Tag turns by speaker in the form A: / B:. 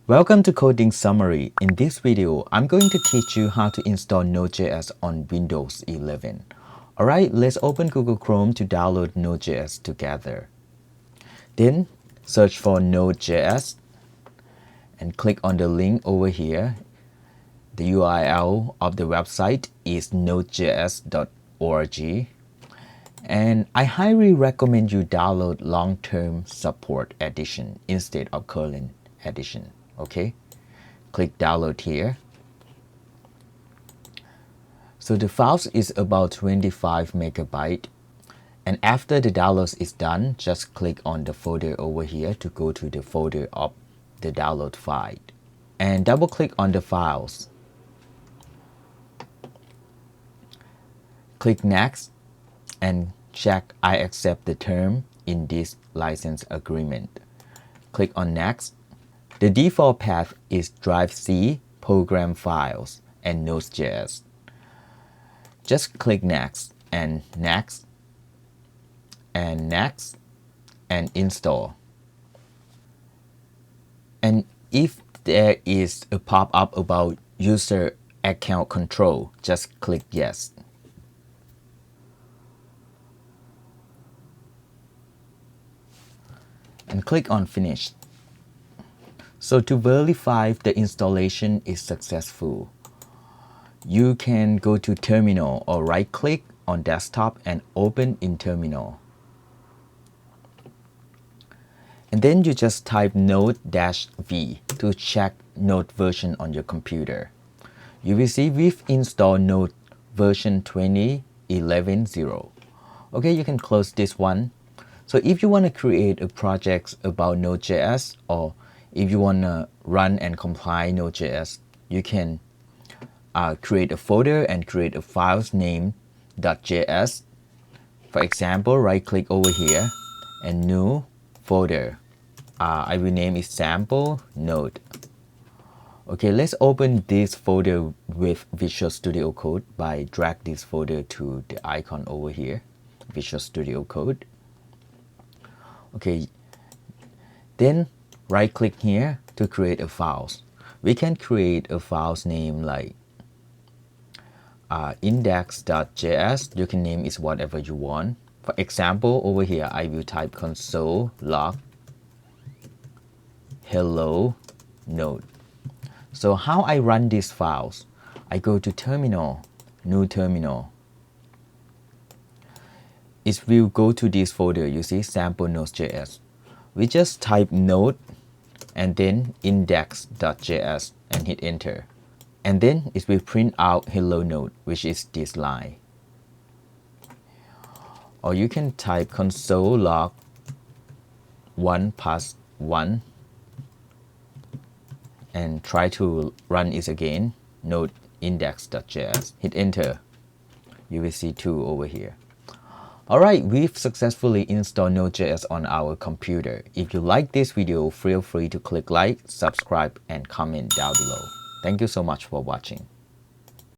A: Welcome to Coding Summary. In this video, I'm going to teach you how to install Node.js on Windows 11. Alright, let's open Google Chrome to download Node.js together. Then search for Node.js and click on the link over here. The URL of the website is nodejs.org. And I highly recommend you download long-term support edition instead of current edition. Okay, click download here. So the file is about 25 megabyte, and after the download is done, just click on the folder over here to go to the folder of the download file and double click on the files. Click next and check I accept the term in this license agreement. Click on next. The default path is drive C, program files, and Node.js. Just click next, and next, and next, and install. And if there is a pop-up about user account control, just click yes. And click on finish. So to verify the installation is successful, you can go to terminal or right click on desktop and open in terminal. And then you just type Node-V to check Node version on your computer. You will see we've installed Node version 20.11.0. Okay, you can close this one. So if you want to create a project about Node.js, or if you want to run and compile Node.js, you can create a folder and create a file named .js. For example, right click over here and new folder. I will name it sample node. Okay, let's open this folder with Visual Studio Code by drag this folder to the icon over here, Visual Studio Code. Okay, then right click here to create a file. We can create a file name like index.js. You can name it whatever you want. For example, over here I will type console log hello node. So how I run these files? I go to terminal, new terminal. It will go to this folder, you see, sample node.js. We just type node and then index.js and hit enter. And then it will print out hello node, which is this line. Or you can type console log 1 plus 1 and try to run it again, node index.js. Hit enter. You will see 2 over here. Alright, we've successfully installed Node.js on our computer. If you like this video, feel free to click like, subscribe, and comment down below. Thank you so much for watching.